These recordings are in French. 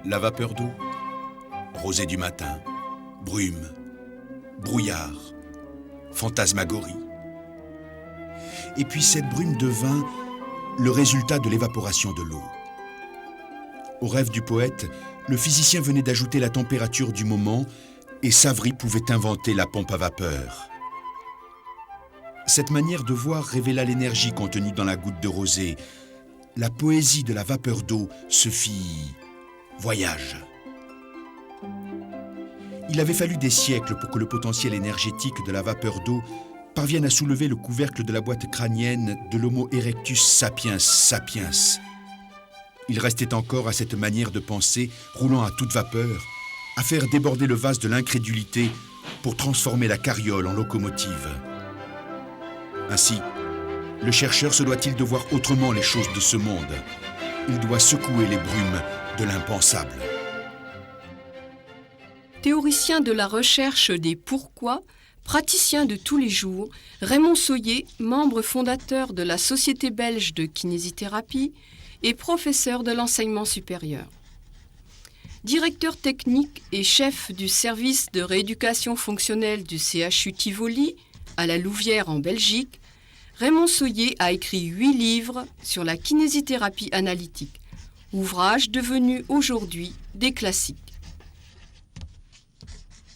La vapeur d'eau, rosée du matin, brume, brouillard, fantasmagorie. Et puis cette brume devint le résultat de l'évaporation de l'eau. Au rêve du poète, le physicien venait d'ajouter la température du moment et Savary pouvait inventer la pompe à vapeur. Cette manière de voir révéla l'énergie contenue dans la goutte de rosée. La poésie de la vapeur d'eau se fit voyage. Il avait fallu des siècles pour que le potentiel énergétique de la vapeur d'eau parvienne à soulever le couvercle de la boîte crânienne de l'Homo erectus sapiens sapiens. Il restait encore à cette manière de penser, roulant à toute vapeur, à faire déborder le vase de l'incrédulité pour transformer la carriole en locomotive. Ainsi, le chercheur se doit-il de voir autrement les choses de ce monde. Il doit secouer les brumes de l'impensable. Théoricien de la recherche des pourquoi, praticien de tous les jours, Raymond Sohier, membre fondateur de la Société belge de kinésithérapie et professeur de l'enseignement supérieur. Directeur technique et chef du service de rééducation fonctionnelle du CHU Tivoli, à la Louvière en Belgique, Raymond Sohier a écrit 8 livres sur la kinésithérapie analytique, ouvrages devenus aujourd'hui des classiques.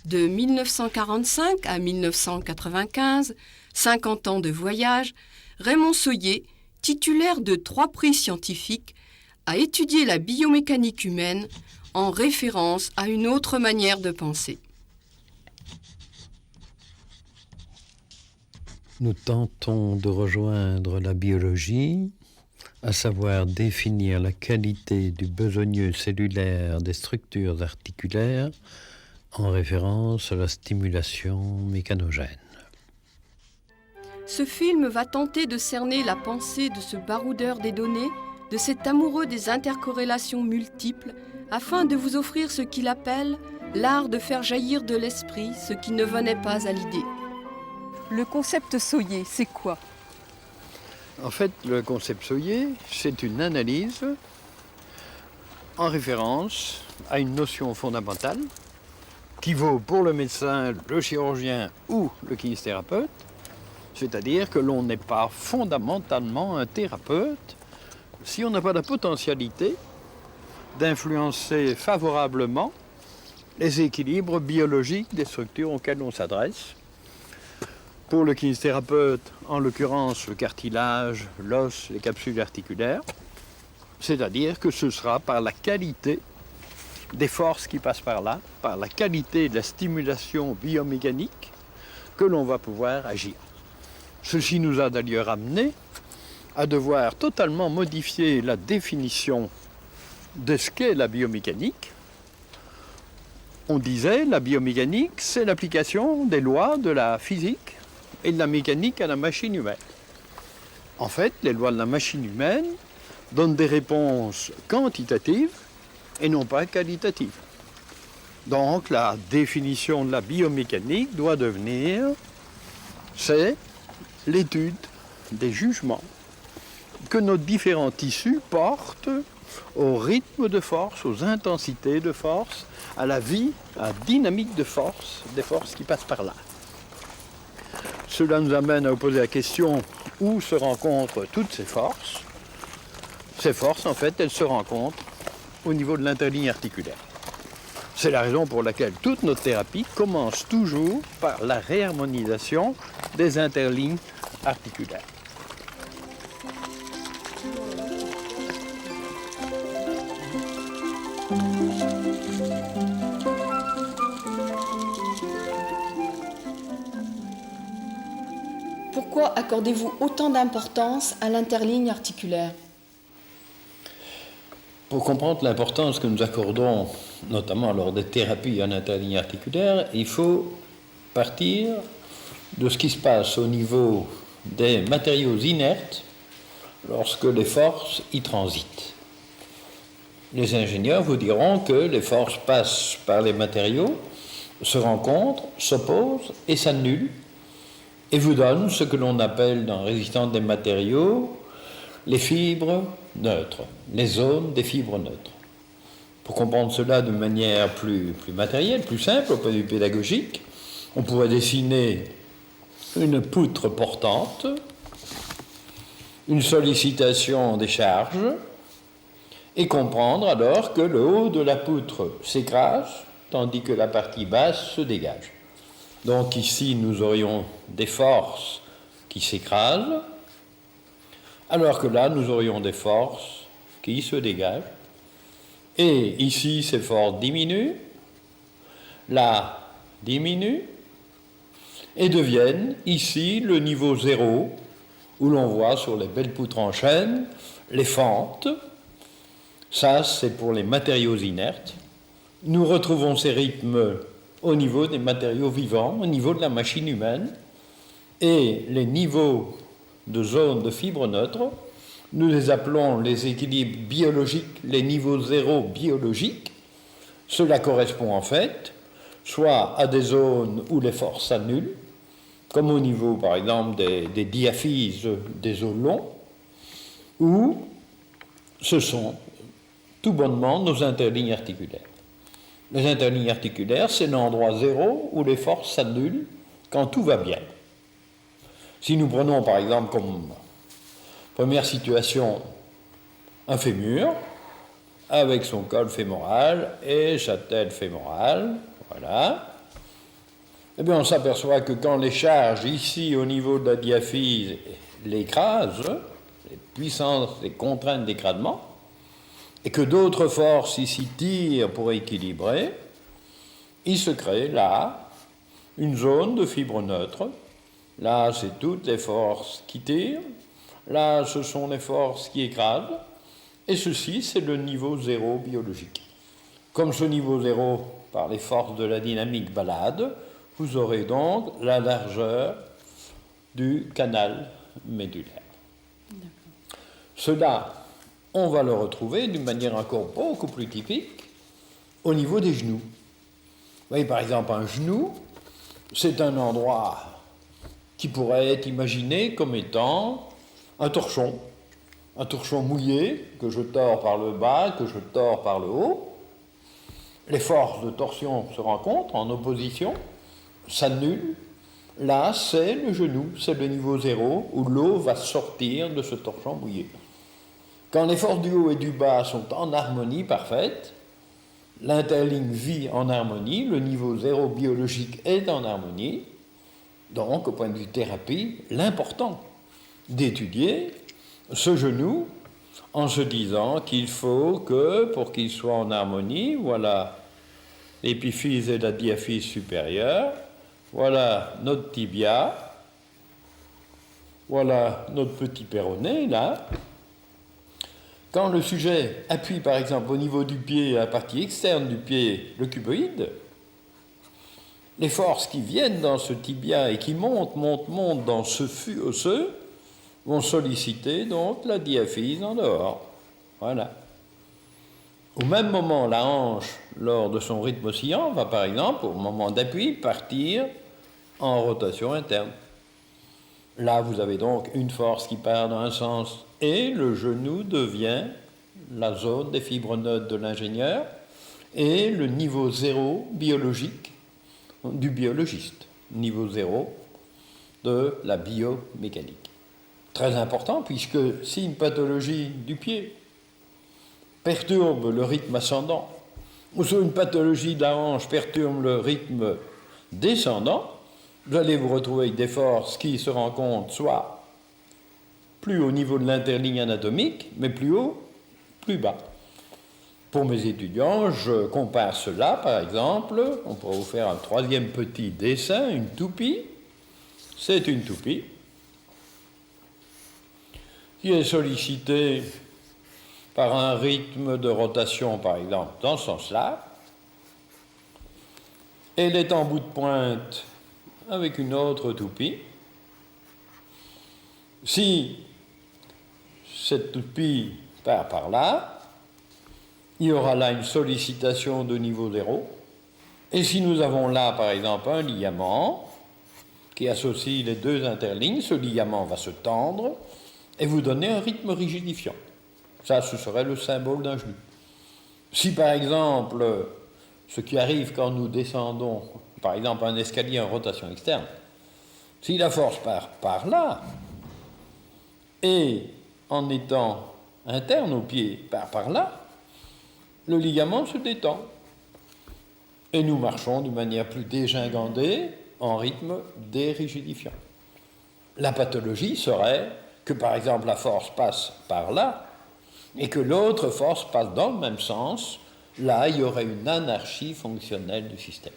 De 1945 à 1995, 50 ans de voyage, Raymond Sohier, titulaire de 3 prix scientifiques, a étudié la biomécanique humaine en référence à une autre manière de penser. Nous tentons de rejoindre la biologie, à savoir définir la qualité du besogneux cellulaire des structures articulaires en référence à la stimulation mécanogène. Ce film va tenter de cerner la pensée de ce baroudeur des données, de cet amoureux des intercorrélations multiples, afin de vous offrir ce qu'il appelle l'art de faire jaillir de l'esprit ce qui ne venait pas à l'idée. Le concept Sohier, c'est quoi? En fait, le concept Sohier, c'est une analyse en référence à une notion fondamentale qui vaut pour le médecin, le chirurgien ou le kinésithérapeute, c'est-à-dire que l'on n'est pas fondamentalement un thérapeute si on n'a pas la potentialité d'influencer favorablement les équilibres biologiques des structures auxquelles on s'adresse. Pour le kinésithérapeute, en l'occurrence le cartilage, l'os, les capsules articulaires, c'est-à-dire que ce sera par la qualité des forces qui passent par là, par la qualité de la stimulation biomécanique que l'on va pouvoir agir. Ceci nous a d'ailleurs amené à devoir totalement modifier la définition de ce qu'est la biomécanique. On disait la biomécanique, c'est l'application des lois de la physique et de la mécanique à la machine humaine. En fait, les lois de la machine humaine donnent des réponses quantitatives et non pas qualitatives. Donc la définition de la biomécanique doit devenir, c'est l'étude des jugements que nos différents tissus portent au rythme de force, aux intensités de force, à la vie, à la dynamique de force, des forces qui passent par là. Cela nous amène à poser la question où se rencontrent toutes ces forces. Ces forces, en fait, elles se rencontrent au niveau de l'interligne articulaire. C'est la raison pour laquelle toute notre thérapie commence toujours par la réharmonisation des interlignes articulaires. Pourquoi accordez-vous autant d'importance à l'interligne articulaire? Pour comprendre l'importance que nous accordons, notamment lors des thérapies en interligne articulaire, il faut partir de ce qui se passe au niveau des matériaux inertes lorsque les forces y transitent. Les ingénieurs vous diront que les forces passent par les matériaux, se rencontrent, s'opposent et s'annulent, et vous donnent ce que l'on appelle dans résistance des matériaux les fibres neutres, les zones des fibres neutres. Pour comprendre cela de manière plus matérielle, plus simple, au point de vue pédagogique, on pourrait dessiner une poutre portante, une sollicitation des charges, et comprendre alors que le haut de la poutre s'écrase, tandis que la partie basse se dégage. Donc ici, nous aurions des forces qui s'écrasent, alors que là, nous aurions des forces qui se dégagent. Et ici, ces forces diminuent, là, diminuent, et deviennent ici le niveau zéro, où l'on voit sur les belles poutres en chêne les fentes. Ça, c'est pour les matériaux inertes. Nous retrouvons ces rythmes au niveau des matériaux vivants, au niveau de la machine humaine, et les niveaux de zones de fibres neutres, nous les appelons les équilibres biologiques, les niveaux zéro biologiques. Cela correspond en fait soit à des zones où les forces s'annulent, comme au niveau par exemple des diaphyses des os longs, ou ce sont tout bonnement nos interlignes articulaires. Les interlignes articulaires, c'est l'endroit zéro où les forces s'annulent quand tout va bien. Si nous prenons par exemple comme première situation un fémur, avec son col fémoral et sa tête fémorale, voilà, eh bien on s'aperçoit que quand les charges ici au niveau de la diaphyse l'écrasent, les puissances, les contraintes d'écrasement, et que d'autres forces ici tirent pour équilibrer, il se crée là une zone de fibres neutres. Là, c'est toutes les forces qui tirent. Là, ce sont les forces qui écrasent. Et ceci, c'est le niveau zéro biologique. Comme ce niveau zéro, par les forces de la dynamique balade, vous aurez donc la largeur du canal médulaire. Cela, on va le retrouver d'une manière encore beaucoup plus typique au niveau des genoux. Vous voyez, par exemple, un genou, c'est un endroit qui pourrait être imaginé comme étant un torchon mouillé que je tords par le bas, que je tords par le haut. Les forces de torsion se rencontrent en opposition, s'annulent. Là, c'est le genou, c'est le niveau zéro où l'eau va sortir de ce torchon mouillé. Quand les forces du haut et du bas sont en harmonie parfaite, l'interligne vit en harmonie, le niveau zéro biologique est en harmonie. Donc, au point de vue thérapie, l'important d'étudier ce genou en se disant qu'il faut que, pour qu'il soit en harmonie, voilà l'épiphyse et la diaphyse supérieure, voilà notre tibia, voilà notre petit péroné, là. Quand le sujet appuie, par exemple, au niveau du pied, à la partie externe du pied, le cuboïde, les forces qui viennent dans ce tibia et qui montent dans ce fût osseux vont solliciter donc la diaphyse en dehors. Voilà. Au même moment, la hanche, lors de son rythme oscillant, va par exemple, au moment d'appui, partir en rotation interne. Là, vous avez donc une force qui part dans un sens et le genou devient la zone des fibres neutres de l'ingénieur et le niveau zéro biologique du biologiste, niveau zéro de la biomécanique. Très important, puisque si une pathologie du pied perturbe le rythme ascendant, ou si une pathologie de la hanche perturbe le rythme descendant, vous allez vous retrouver avec des forces qui se rencontrent soit plus au niveau de l'interligne anatomique, mais plus haut, plus bas. Pour mes étudiants, je compare cela, par exemple, on pourrait vous faire un troisième petit dessin, une toupie. C'est une toupie qui est sollicitée par un rythme de rotation, par exemple, dans ce sens-là. Elle est en bout de pointe avec une autre toupie. Si cette toupie part par là, il y aura là une sollicitation de niveau zéro. Et si nous avons là, par exemple, un ligament qui associe les deux interlignes, ce ligament va se tendre et vous donner un rythme rigidifiant. Ça, ce serait le symbole d'un genou. Si par exemple, ce qui arrive quand nous descendons, par exemple un escalier en rotation externe, si la force part par là, et en étant interne au pied par là, le ligament se détend. Et nous marchons d'une manière plus dégingandée, en rythme dérigidifiant. La pathologie serait que par exemple la force passe par là, et que l'autre force passe dans le même sens. Là, il y aurait une anarchie fonctionnelle du système.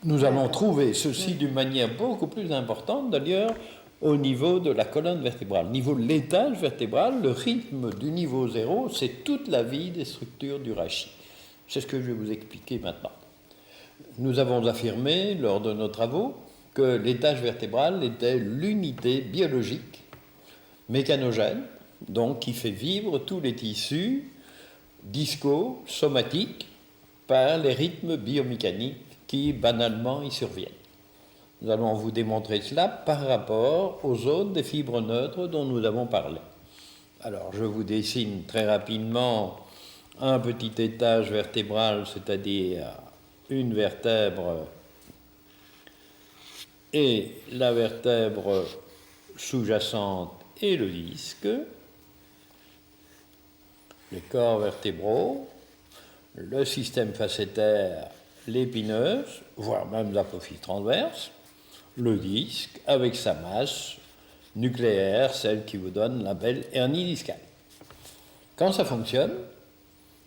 Nous allons trouver ceci d'une manière beaucoup plus importante, d'ailleurs, au niveau de la colonne vertébrale. Au niveau de l'étage vertébral, le rythme du niveau 0, c'est toute la vie des structures du rachis. C'est ce que je vais vous expliquer maintenant. Nous avons affirmé, lors de nos travaux, que l'étage vertébral était l'unité biologique, mécanogène, donc qui fait vivre tous les tissus disco-somatiques par les rythmes biomécaniques qui banalement y surviennent. Nous allons vous démontrer cela par rapport aux zones des fibres neutres dont nous avons parlé. Alors, je vous dessine très rapidement un petit étage vertébral, c'est-à-dire une vertèbre et la vertèbre sous-jacente et le disque, les corps vertébraux, le système facétaire, l'épineuse, voire même l'apophyse transverse, le disque avec sa masse nucléaire, celle qui vous donne la belle hernie discale. Quand ça fonctionne,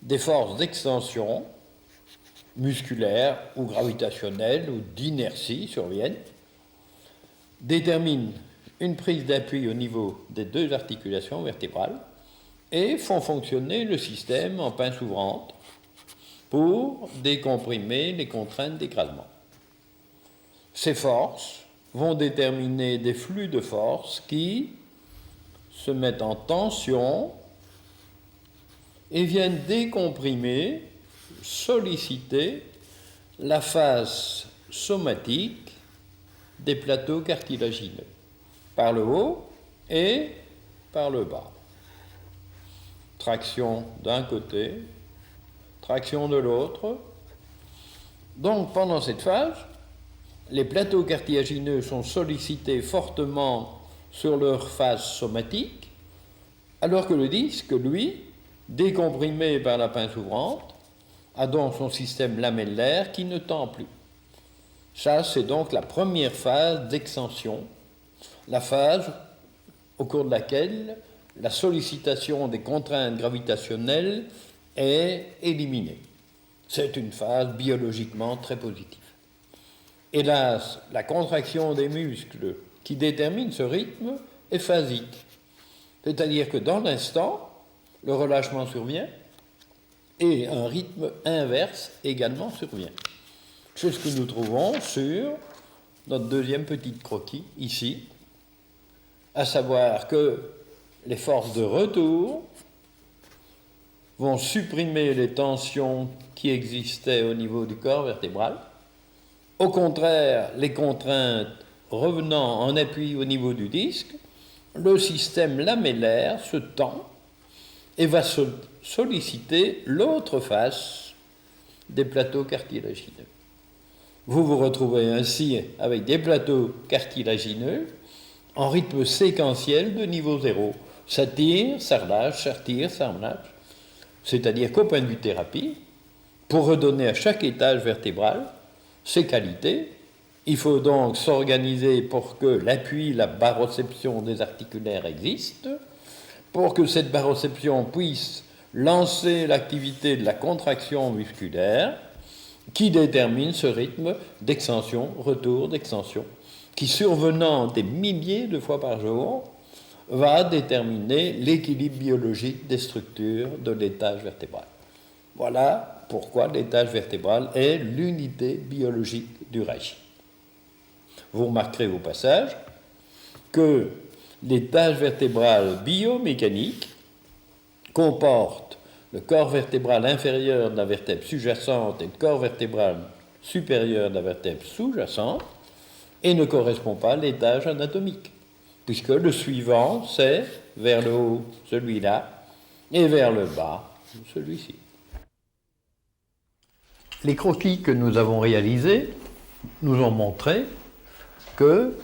des forces d'extension musculaires ou gravitationnelles ou d'inertie surviennent, déterminent une prise d'appui au niveau des deux articulations vertébrales et font fonctionner le système en pince ouvrante pour décomprimer les contraintes d'écrasement. Ces forces vont déterminer des flux de force qui se mettent en tension et viennent décomprimer, solliciter la face somatique des plateaux cartilagineux, par le haut et par le bas. Traction d'un côté, traction de l'autre. Donc pendant cette phase, les plateaux cartilagineux sont sollicités fortement sur leur face somatique, alors que le disque, lui, décomprimé par la pince ouvrante, a donc son système lamellaire qui ne tend plus. Ça, c'est donc la première phase d'extension, la phase au cours de laquelle la sollicitation des contraintes gravitationnelles est éliminée. C'est une phase biologiquement très positive. Hélas, la contraction des muscles qui détermine ce rythme est phasique. C'est-à-dire que dans l'instant, le relâchement survient et un rythme inverse également survient. C'est ce que nous trouvons sur notre deuxième petite croquis ici, à savoir que les forces de retour vont supprimer les tensions qui existaient au niveau du corps vertébral. Au contraire, les contraintes revenant en appui au niveau du disque, le système lamellaire se tend et va solliciter l'autre face des plateaux cartilagineux. Vous vous retrouvez ainsi avec des plateaux cartilagineux en rythme séquentiel de niveau 0. Ça tire, ça relâche, ça tire, ça relâche. C'est-à-dire qu'au point de vue thérapie, pour redonner à chaque étage vertébral ses qualités, il faut donc s'organiser pour que l'appui, la baroception des articulaires existe, pour que cette baroception puisse lancer l'activité de la contraction musculaire qui détermine ce rythme d'extension, retour d'extension, qui survenant des milliers de fois par jour, va déterminer l'équilibre biologique des structures de l'étage vertébral. Voilà pourquoi l'étage vertébral est l'unité biologique du rachis. Vous remarquerez au passage que l'étage vertébral biomécanique comporte le corps vertébral inférieur de la vertèbre sous-jacente et le corps vertébral supérieur de la vertèbre sous-jacente et ne correspond pas à l'étage anatomique, puisque le suivant, c'est vers le haut celui-là et vers le bas celui-ci. Les croquis que nous avons réalisés nous ont montré que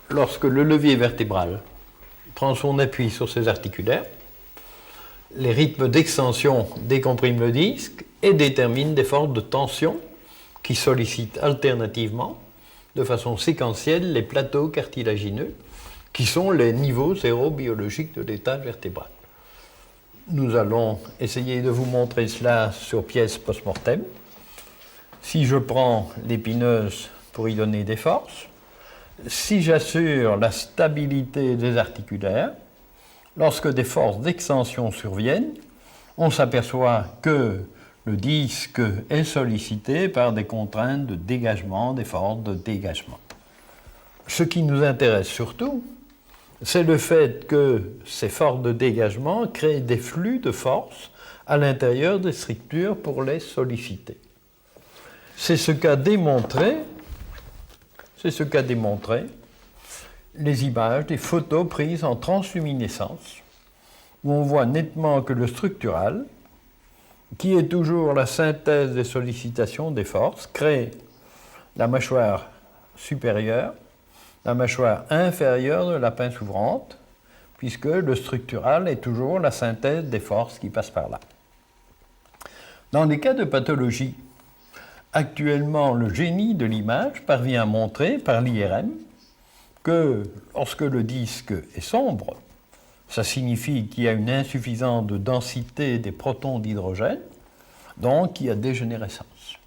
lorsque le levier vertébral prend son appui sur ses articulaires, les rythmes d'extension décompriment le disque et déterminent des forces de tension qui sollicitent alternativement, de façon séquentielle, les plateaux cartilagineux, qui sont les niveaux zéro biologiques de l'étage vertébral. Nous allons essayer de vous montrer cela sur pièce post-mortem. Si je prends l'épineuse pour y donner des forces, si j'assure la stabilité des articulaires, lorsque des forces d'extension surviennent, on s'aperçoit que le disque est sollicité par des contraintes de dégagement, des forces de dégagement. Ce qui nous intéresse surtout, c'est le fait que ces forces de dégagement créent des flux de force à l'intérieur des structures pour les solliciter. C'est ce qu'a démontré les images des photos prises en transluminescence, où on voit nettement que le structural, qui est toujours la synthèse des sollicitations des forces, crée la mâchoire supérieure, la mâchoire inférieure de la pince ouvrante, puisque le structural est toujours la synthèse des forces qui passent par là. Dans les cas de pathologie, actuellement, le génie de l'image parvient à montrer par l'IRM que lorsque le disque est sombre, ça signifie qu'il y a une insuffisance de densité des protons d'hydrogène, donc il y a dégénérescence.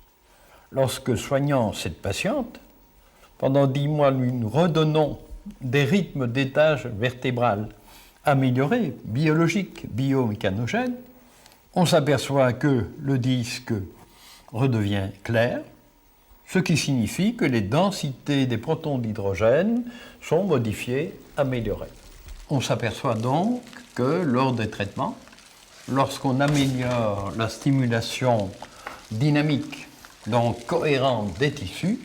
Lorsque soignant cette patiente, pendant 10 mois, nous redonnons des rythmes d'étage vertébral améliorés, biologiques, biomécanogènes, on s'aperçoit que le disque redevient clair, ce qui signifie que les densités des protons d'hydrogène sont modifiées, améliorées. On s'aperçoit donc que lors des traitements, lorsqu'on améliore la stimulation dynamique, donc cohérente des tissus,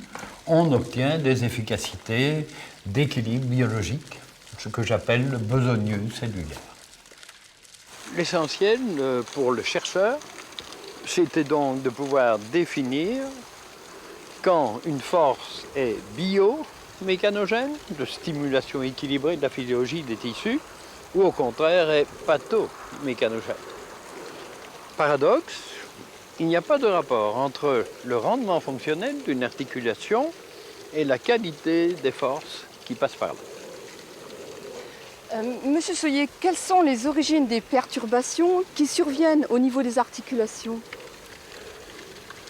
on obtient des efficacités d'équilibre biologique, ce que j'appelle le besogneux cellulaire. L'essentiel pour le chercheur, c'était donc de pouvoir définir quand une force est biomécanogène, de stimulation équilibrée de la physiologie des tissus, ou au contraire est pathomécanogène. Paradoxe, il n'y a pas de rapport entre le rendement fonctionnel d'une articulation et la qualité des forces qui passent par là. Monsieur Soyer, quelles sont les origines des perturbations qui surviennent au niveau des articulations?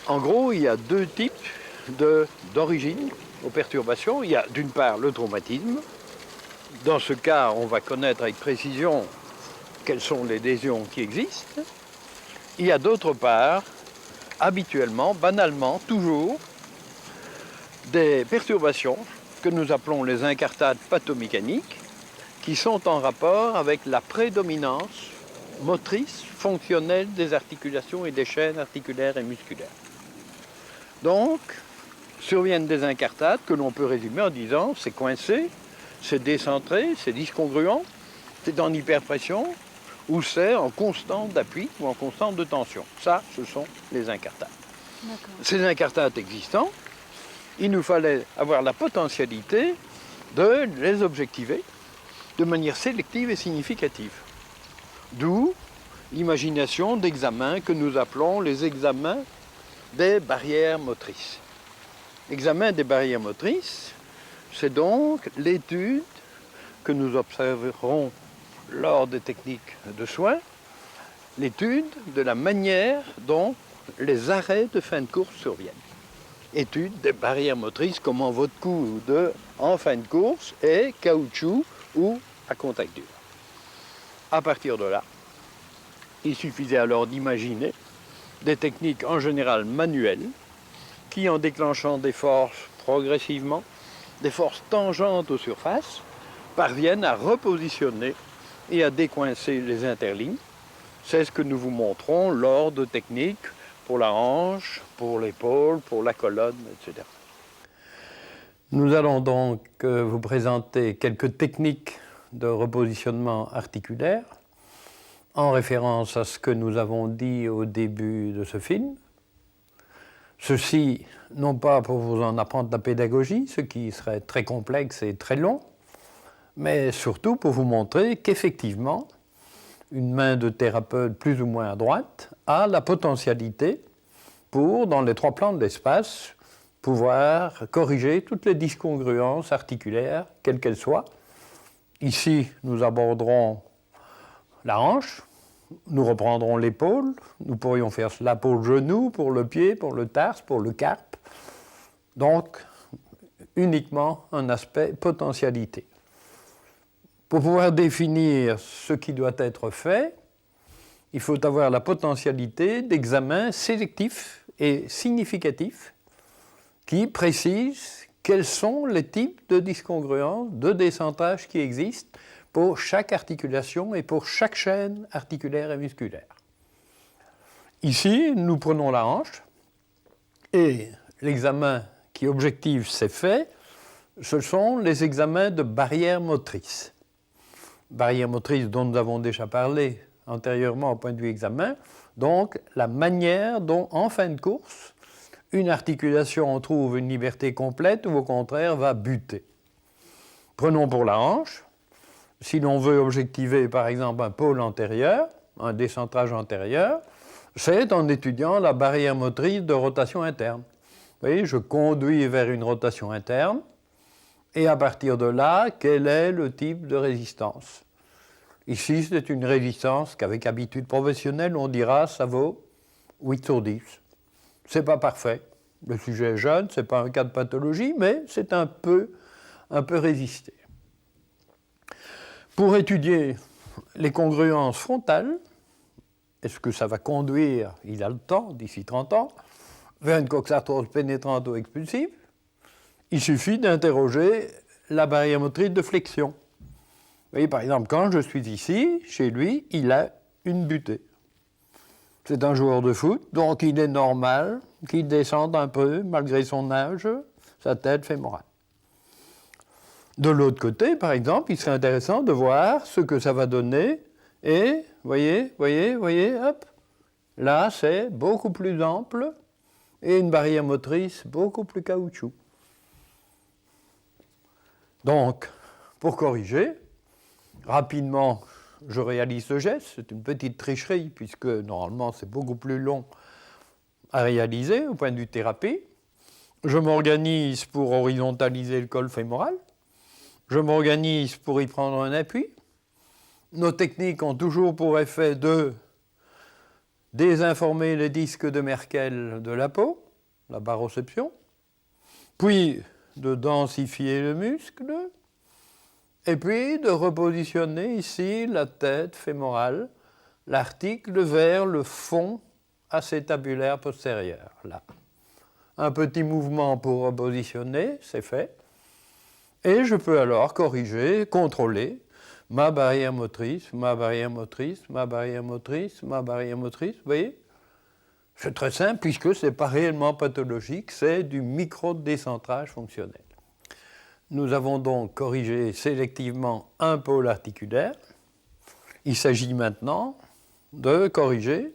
En gros, il y a deux types d'origines aux perturbations. Il y a d'une part le traumatisme. Dans ce cas, on va connaître avec précision quelles sont les lésions qui existent. Il y a d'autre part, habituellement, banalement, toujours, des perturbations que nous appelons les incartades pathomécaniques, qui sont en rapport avec la prédominance motrice, fonctionnelle des articulations et des chaînes articulaires et musculaires. Donc, surviennent des incartades que l'on peut résumer en disant c'est coincé, c'est décentré, c'est discongruent, c'est en hyperpression ou c'est en constante d'appui ou en constante de tension. Ça, ce sont les incartades. Ces incartades existant, il nous fallait avoir la potentialité de les objectiver de manière sélective et significative. D'où l'imagination d'examens que nous appelons les examens des barrières motrices. L'examen des barrières motrices, c'est donc l'étude que nous observerons lors des techniques de soins, l'étude de la manière dont les arrêts de fin de course surviennent. Étude des barrières motrices, comment votre coude en fin de course est caoutchouc ou à contact dur. À partir de là, il suffisait alors d'imaginer des techniques en général manuelles qui, en déclenchant des forces progressivement, des forces tangentes aux surfaces, parviennent à repositionner et à décoincer les interlignes. C'est ce que nous vous montrons lors de techniques pour la hanche, pour l'épaule, pour la colonne, etc. Nous allons donc vous présenter quelques techniques de repositionnement articulaire en référence à ce que nous avons dit au début de ce film. Ceci, non pas pour vous en apprendre la pédagogie, ce qui serait très complexe et très long, mais surtout pour vous montrer qu'effectivement, une main de thérapeute plus ou moins à droite a la potentialité pour, dans les 3 plans de l'espace, pouvoir corriger toutes les discongruences articulaires, quelles qu'elles soient. Ici, nous aborderons la hanche, nous reprendrons l'épaule, nous pourrions faire cela pour le genou, pour le pied, pour le tarse, pour le carpe. Donc, uniquement un aspect potentialité. Pour pouvoir définir ce qui doit être fait, il faut avoir la potentialité d'examens sélectifs et significatifs qui précisent quels sont les types de discongruences, de décentrage qui existent pour chaque articulation et pour chaque chaîne articulaire et musculaire. Ici, nous prenons la hanche et l'examen qui objective ces faits, ce sont les examens de barrière motrice. Barrière motrice dont nous avons déjà parlé antérieurement au point de vue examen, donc la manière dont, en fin de course, une articulation trouve une liberté complète ou au contraire va buter. Prenons pour la hanche, si l'on veut objectiver par exemple un pôle antérieur, un décentrage antérieur, c'est en étudiant la barrière motrice de rotation interne. Vous voyez, je conduis vers une rotation interne, et à partir de là, quel est le type de résistance? Ici, c'est une résistance qu'avec habitude professionnelle, on dira ça vaut 8 sur 10. Ce n'est pas parfait. Le sujet est jeune, ce n'est pas un cas de pathologie, mais c'est un peu résisté. Pour étudier les congruences frontales, est-ce que ça va conduire, il a le temps, d'ici 30 ans, vers une coxarthrose pénétrante ou expulsive? Il suffit d'interroger la barrière motrice de flexion. Vous voyez, par exemple, quand je suis ici, chez lui, il a une butée. C'est un joueur de foot, donc il est normal qu'il descende un peu, malgré son âge, sa tête fémorale. De l'autre côté, par exemple, il serait intéressant de voir ce que ça va donner. Et, voyez, hop, là, c'est beaucoup plus ample et une barrière motrice beaucoup plus caoutchouc. Donc, pour corriger, rapidement, je réalise ce geste. C'est une petite tricherie, puisque normalement, c'est beaucoup plus long à réaliser au point de vue thérapie. Je m'organise pour horizontaliser le col fémoral. Je m'organise pour y prendre un appui. Nos techniques ont toujours pour effet de désinformer les disques de Merkel de la peau, la baroception, puis de densifier le muscle, et puis de repositionner ici la tête fémorale, l'article vers le fond acétabulaire postérieur, là. Un petit mouvement pour repositionner, c'est fait. Et je peux alors corriger, contrôler ma barrière motrice, ma barrière motrice, ma barrière motrice, ma barrière motrice, vous voyez? C'est très simple puisque ce n'est pas réellement pathologique, c'est du micro-décentrage fonctionnel. Nous avons donc corrigé sélectivement un pôle articulaire. Il s'agit maintenant de corriger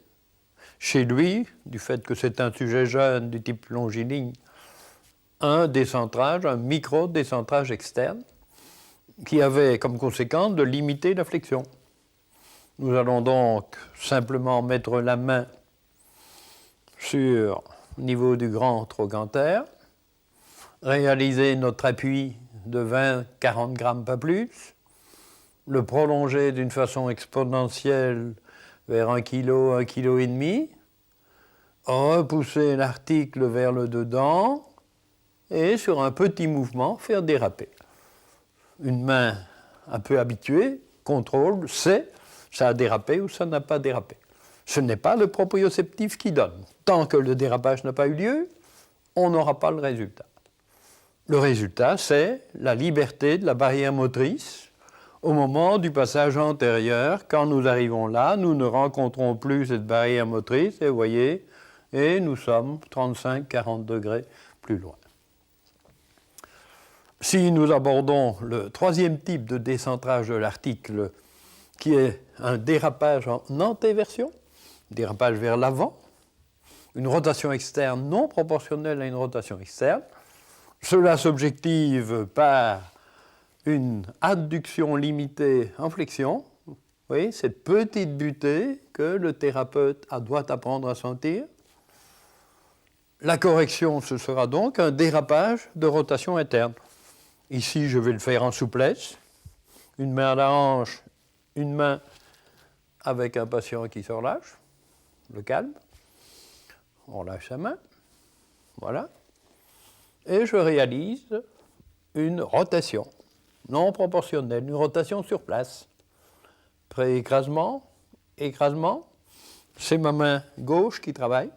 chez lui, du fait que c'est un sujet jeune du type longiligne, un décentrage, un micro-décentrage externe qui avait comme conséquence de limiter la flexion. Nous allons donc simplement mettre la main sur le niveau du grand trochanter, réaliser notre appui de 20-40 grammes, pas plus, le prolonger d'une façon exponentielle vers 1 kg, 1,5 kg, repousser l'article vers le dedans et sur un petit mouvement faire déraper. Une main un peu habituée contrôle, sait ça a dérapé ou ça n'a pas dérapé. Ce n'est pas le proprioceptif qui donne. Tant que le dérapage n'a pas eu lieu, on n'aura pas le résultat. Le résultat, c'est la liberté de la barrière motrice au moment du passage antérieur. Quand nous arrivons là, nous ne rencontrons plus cette barrière motrice, et vous voyez, et nous sommes 35-40 degrés plus loin. Si nous abordons le troisième type de décentrage de l'article, qui est un dérapage en antéversion, dérapage vers l'avant, une rotation externe non proportionnelle à une rotation externe. Cela s'objective par une adduction limitée en flexion. Vous voyez, cette petite butée que le thérapeute doit apprendre à sentir. La correction, ce sera donc un dérapage de rotation interne. Ici, je vais le faire en souplesse. Une main à la hanche, une main avec un patient qui se relâche, le calme. On lâche sa main. Voilà. Et je réalise une rotation non proportionnelle, une rotation sur place. Pré-écrasement, écrasement, c'est ma main gauche qui travaille.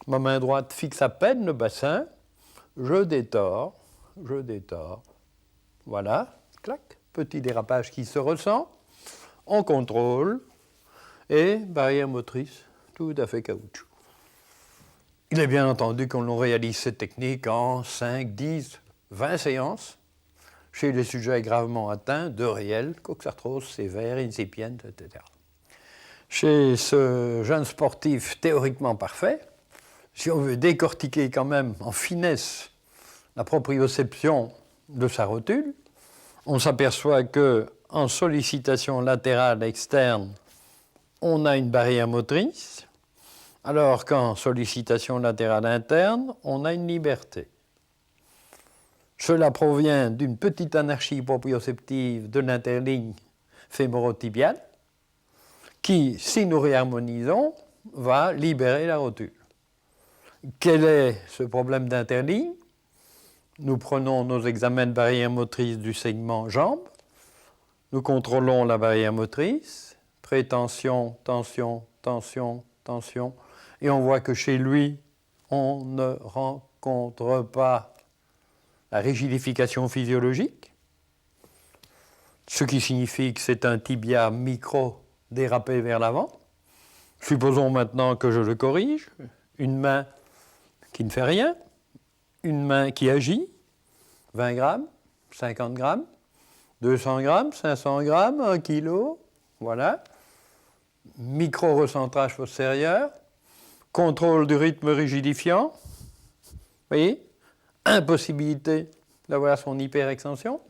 Ma main droite fixe à peine le bassin. Je détors. Voilà, clac, petit dérapage qui se ressent. On contrôle. Et barrière motrice tout à fait caoutchouc. Il est bien entendu qu'on réalise cette technique en 5, 10, 20 séances chez les sujets gravement atteints de réelle coxarthrose sévère, incipiente, etc. Chez ce jeune sportif théoriquement parfait, si on veut décortiquer quand même en finesse la proprioception de sa rotule, on s'aperçoit qu'en sollicitation latérale externe, on a une barrière motrice, alors qu'en sollicitation latérale interne, on a une liberté. Cela provient d'une petite anarchie proprioceptive de l'interligne fémoro-tibiale qui, si nous réharmonisons, va libérer la rotule. Quel est ce problème d'interligne? Nous prenons nos examens de barrière motrice du segment jambe, nous contrôlons la barrière motrice, prétension, tension, tension, tension, et on voit que chez lui, on ne rencontre pas la rigidification physiologique, ce qui signifie que c'est un tibia micro dérapé vers l'avant. Supposons maintenant que je le corrige, une main qui ne fait rien, une main qui agit, 20 grammes, 50 grammes, 200 grammes, 500 grammes, 1 kilo, voilà. Micro-recentrage postérieur, contrôle du rythme rigidifiant, vous voyez, impossibilité d'avoir son hyperextension,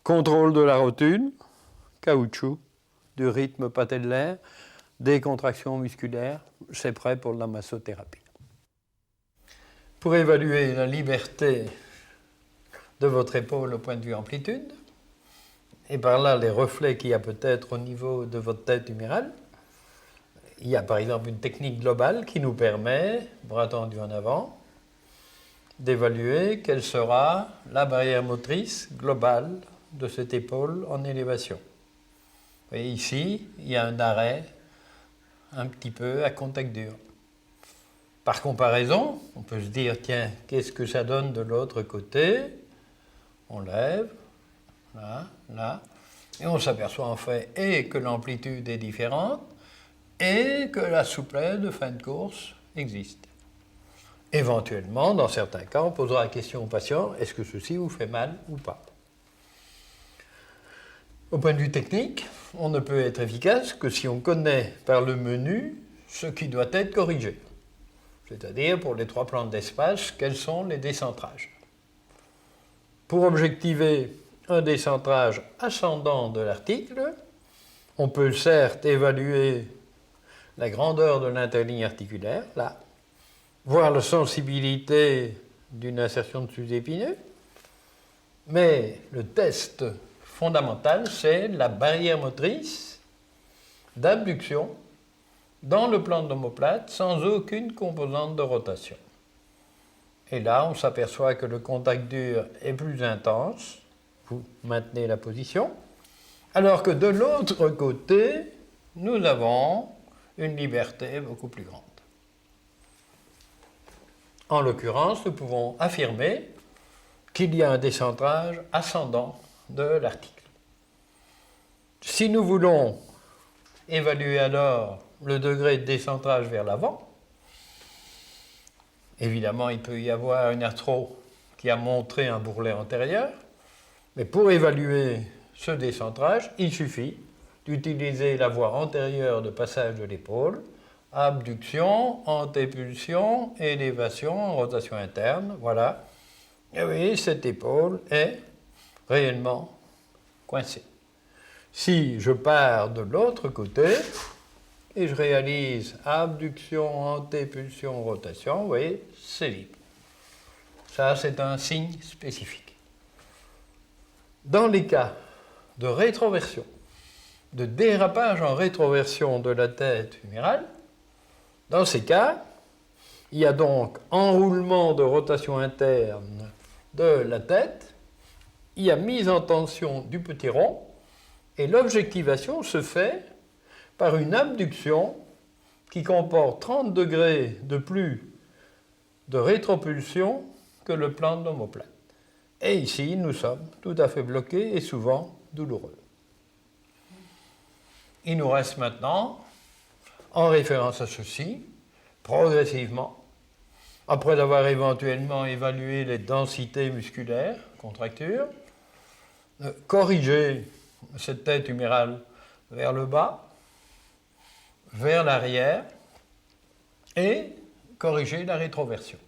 contrôle de la rotule, caoutchouc, du rythme patellaire, décontraction musculaire, c'est prêt pour la massothérapie. Pour évaluer la liberté de votre épaule au point de vue amplitude, et par là les reflets qu'il y a peut-être au niveau de votre tête humérale, il y a par exemple une technique globale qui nous permet, bras tendu en avant, d'évaluer quelle sera la barrière motrice globale de cette épaule en élévation. Vous voyez ici, il y a un arrêt un petit peu à contact dur. Par comparaison, on peut se dire, tiens, qu'est-ce que ça donne de l'autre côté? On lève, là, là, et on s'aperçoit en fait et que l'amplitude est différente et que la souplesse de fin de course existe. Éventuellement, dans certains cas, on posera la question au patient, est-ce que ceci vous fait mal ou pas? Au point de vue technique, on ne peut être efficace que si on connaît par le menu ce qui doit être corrigé. C'est-à-dire, pour les 3 plans d'espace, quels sont les décentrages. Pour objectiver un décentrage ascendant de l'article, on peut certes évaluer la grandeur de l'interligne articulaire, là, voir la sensibilité d'une insertion de sous-épineux, mais le test fondamental, c'est la barrière motrice d'abduction dans le plan de l'omoplate sans aucune composante de rotation. Et là, on s'aperçoit que le contact dur est plus intense, vous maintenez la position, alors que de l'autre côté, nous avons une liberté beaucoup plus grande. En l'occurrence, nous pouvons affirmer qu'il y a un décentrage ascendant de l'article. Si nous voulons évaluer alors le degré de décentrage vers l'avant, évidemment, il peut y avoir une arthro qui a montré un bourrelet antérieur, mais pour évaluer ce décentrage, il suffit d'utiliser la voie antérieure de passage de l'épaule Abduction, antépulsion, élévation, rotation interne, voilà. Et oui, cette épaule est réellement coincée. Si je pars de l'autre côté et je réalise abduction, antépulsion, rotation, vous voyez, c'est libre. Ça, c'est un signe spécifique. Dans les cas de rétroversion, de dérapage en rétroversion de la tête humérale, dans ces cas, il y a donc enroulement de rotation interne de la tête, il y a mise en tension du petit rond, et l'objectivation se fait par une abduction qui comporte 30 degrés de plus de rétropulsion que le plan de l'omoplate. Et ici, nous sommes tout à fait bloqués et souvent douloureux. Il nous reste maintenant, en référence à ceci, progressivement, après avoir éventuellement évalué les densités musculaires, contractures, corriger cette tête humérale vers le bas, vers l'arrière, et corriger la rétroversion.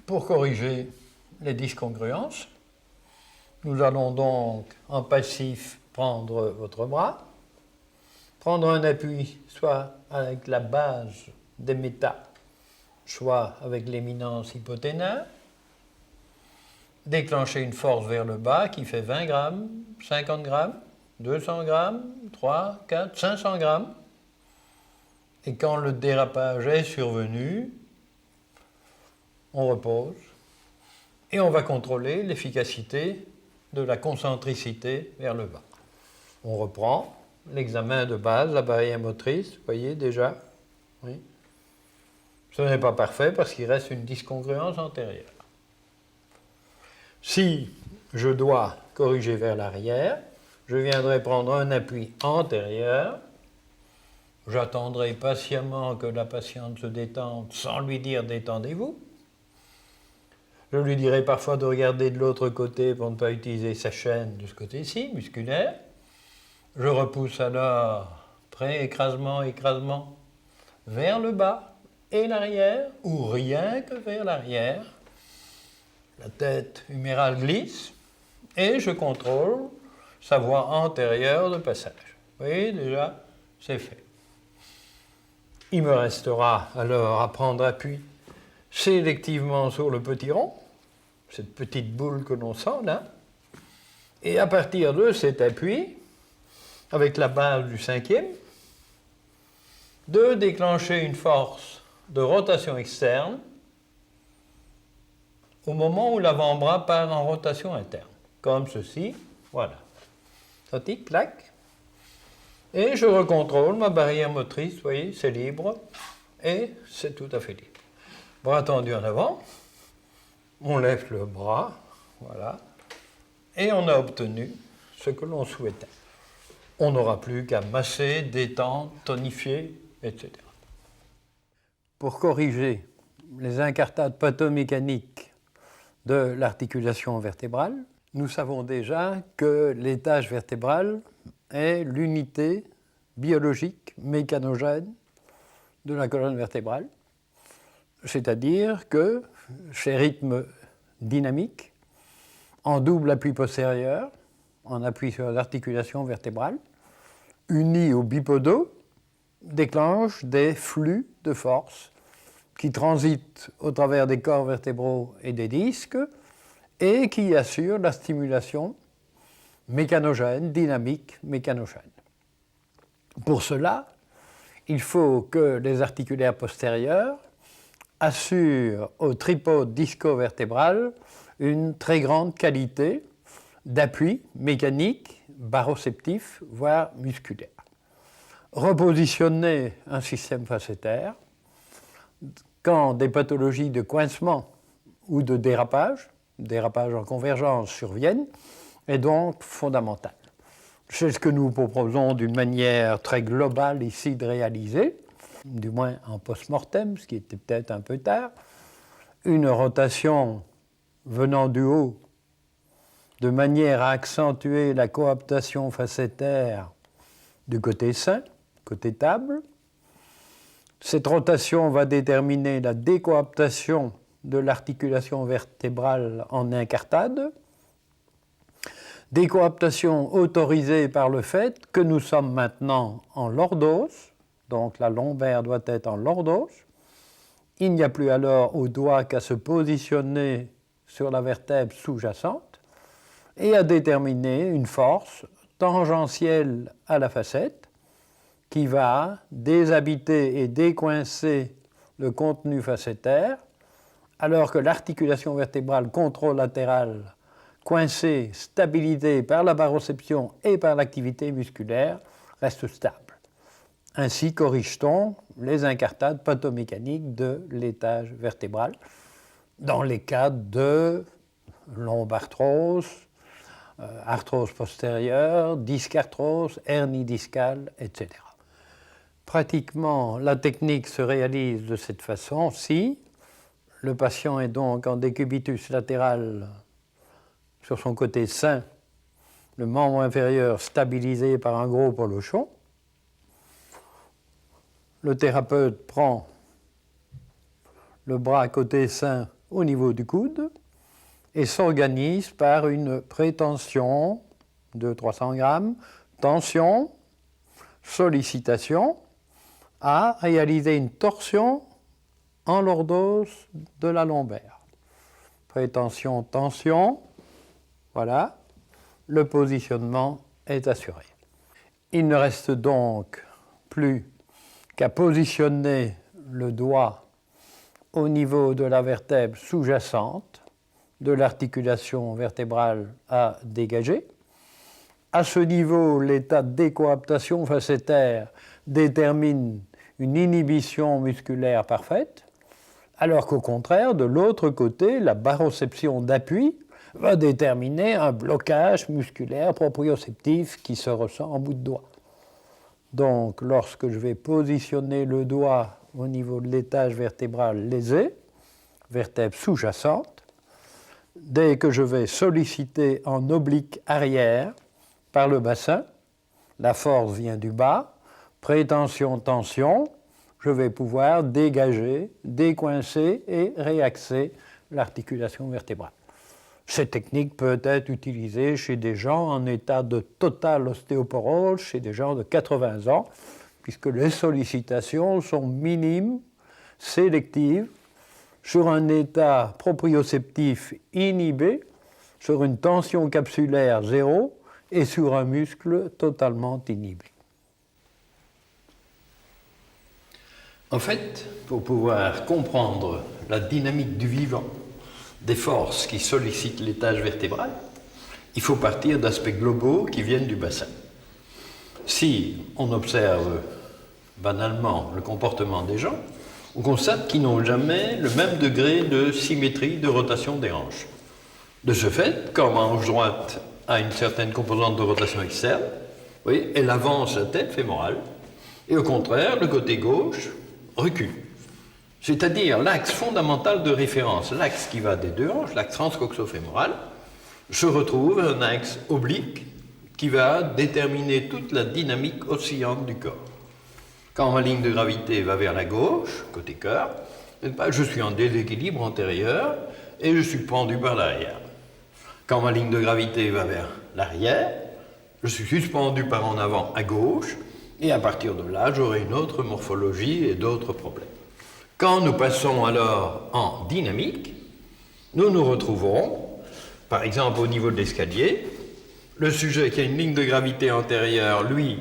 Pour corriger les discongruences, nous allons donc en passif prendre votre bras, prendre un appui soit avec la base des métas, soit avec l'éminence hypothénaire, déclencher une force vers le bas qui fait 20 grammes, 50 grammes, 200 grammes, 3, 4, 500 grammes. Et quand le dérapage est survenu, on repose et on va contrôler l'efficacité de la concentricité vers le bas. On reprend l'examen de base, la barrière motrice, vous voyez déjà, oui. Ce n'est pas parfait parce qu'il reste une discongruence antérieure. Si je dois corriger vers l'arrière, je viendrai prendre un appui antérieur. J'attendrai patiemment que la patiente se détende sans lui dire détendez-vous. Je lui dirai parfois de regarder de l'autre côté pour ne pas utiliser sa chaîne de ce côté-ci, musculaire. Je repousse alors pré-écrasement, écrasement vers le bas et l'arrière, ou rien que vers l'arrière. La tête humérale glisse et je contrôle sa voie antérieure de passage. Vous voyez, déjà, c'est fait. Il me restera alors à prendre appui sélectivement sur le petit rond, cette petite boule que l'on sent là, et à partir de cet appui, avec la base du cinquième, de déclencher une force de rotation externe au moment où l'avant-bras part en rotation interne, comme ceci, voilà. Ça tic, clac, et je recontrôle ma barrière motrice, vous voyez, c'est libre, et c'est tout à fait libre. Bras tendu en avant, on lève le bras, voilà, et on a obtenu ce que l'on souhaitait. On n'aura plus qu'à masser, détendre, tonifier, etc. Pour corriger les incartades pathomécaniques de l'articulation vertébrale, nous savons déjà que l'étage vertébral est l'unité biologique mécanogène de la colonne vertébrale, c'est-à-dire que ces rythmes dynamiques, en double appui postérieur, en appui sur l'articulation vertébrale, unis au bipodaux, déclenchent des flux de force qui transitent au travers des corps vertébraux et des disques et qui assurent la stimulation mécanogène, dynamique mécanogène. Pour cela, il faut que les articulaires postérieurs assurent au tripode disco-vertébral une très grande qualité d'appui mécanique, baroceptif, voire musculaire. Repositionner un système facétaire quand des pathologies de coincement ou de dérapage en convergence surviennent, est donc fondamental. C'est ce que nous proposons d'une manière très globale ici de réaliser, du moins en post-mortem, ce qui était peut-être un peu tard, une rotation venant du haut de manière à accentuer la coaptation facétaire du côté sain, côté table, Cette rotation va déterminer la décoaptation de l'articulation vertébrale en incartade. Décoaptation autorisée par le fait que nous sommes maintenant en lordose, donc la lombaire doit être en lordose. Il n'y a plus alors au doigt qu'à se positionner sur la vertèbre sous-jacente et à déterminer une force tangentielle à la facette qui va déshabiter et décoincer le contenu facétaire, alors que l'articulation vertébrale contralatérale, coincée, stabilisée par la baroception et par l'activité musculaire, reste stable. Ainsi corrige-t-on les incartades pathomécaniques de l'étage vertébral dans les cas de lombarthrose, arthrose postérieure, discarthrose, hernie discale, etc. Pratiquement, la technique se réalise de cette façon si le patient est donc en décubitus latéral sur son côté sain, le membre inférieur stabilisé par un gros polochon. Le thérapeute prend le bras côté sain au niveau du coude et s'organise par une prétension de 300 grammes, tension, sollicitation, à réaliser une torsion en lordose de la lombaire. Prétension, tension, voilà, le positionnement est assuré. Il ne reste donc plus qu'à positionner le doigt au niveau de la vertèbre sous-jacente de l'articulation vertébrale à dégager. À ce niveau, l'état de décoaptation facétaire détermine une inhibition musculaire parfaite, alors qu'au contraire, de l'autre côté, la baroception d'appui va déterminer un blocage musculaire proprioceptif qui se ressent en bout de doigt. Donc, lorsque je vais positionner le doigt au niveau de l'étage vertébral lésé, vertèbre sous-jacente, dès que je vais solliciter en oblique arrière par le bassin, la force vient du bas, prétention, tension, je vais pouvoir dégager, décoincer et réaxer l'articulation vertébrale. Cette technique peut être utilisée chez des gens en état de totale ostéoporose, chez des gens de 80 ans, puisque les sollicitations sont minimes, sélectives, sur un état proprioceptif inhibé, sur une tension capsulaire zéro et sur un muscle totalement inhibé. En fait, pour pouvoir comprendre la dynamique du vivant, des forces qui sollicitent l'étage vertébral, il faut partir d'aspects globaux qui viennent du bassin. Si on observe banalement le comportement des gens, on constate qu'ils n'ont jamais le même degré de symétrie de rotation des hanches. De ce fait, quand ma hanche droite a une certaine composante de rotation externe, vous voyez, elle avance la tête fémorale, et au contraire, le côté gauche recule. C'est-à-dire l'axe fondamental de référence, l'axe qui va des deux hanches, l'axe transcoxofémoral, se retrouve un axe oblique qui va déterminer toute la dynamique oscillante du corps. Quand ma ligne de gravité va vers la gauche, côté cœur, je suis en déséquilibre antérieur et je suis pendu par l'arrière. Quand ma ligne de gravité va vers l'arrière, je suis suspendu par en avant à gauche et à partir de là, j'aurai une autre morphologie et d'autres problèmes. Quand nous passons alors en dynamique, nous nous retrouvons, par exemple au niveau de l'escalier, le sujet qui a une ligne de gravité antérieure, lui,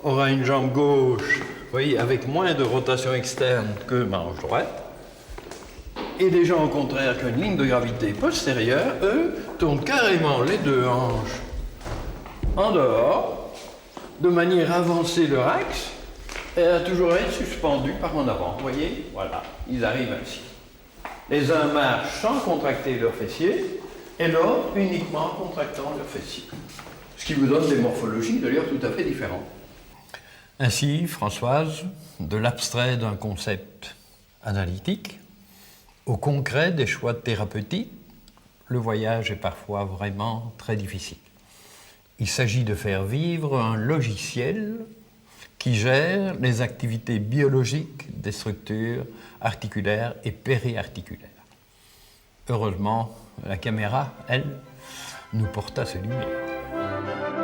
aura une jambe gauche, vous voyez, avec moins de rotation externe que ma hanche droite, et les gens au contraire qui ont une ligne de gravité postérieure, eux, tournent carrément les deux hanches en dehors, de manière à avancer leur axe, et à toujours être suspendus par en avant. Vous voyez, voilà, ils arrivent ainsi. Les uns marchent sans contracter leurs fessiers, et l'autre uniquement en contractant leurs fessiers. Ce qui vous donne des morphologies d'ailleurs tout à fait différentes. Ainsi, Françoise, de l'abstrait d'un concept analytique au concret des choix thérapeutiques, le voyage est parfois vraiment très difficile. Il s'agit de faire vivre un logiciel qui gère les activités biologiques des structures articulaires et périarticulaires. Heureusement, la caméra, elle, nous porta ses lumières.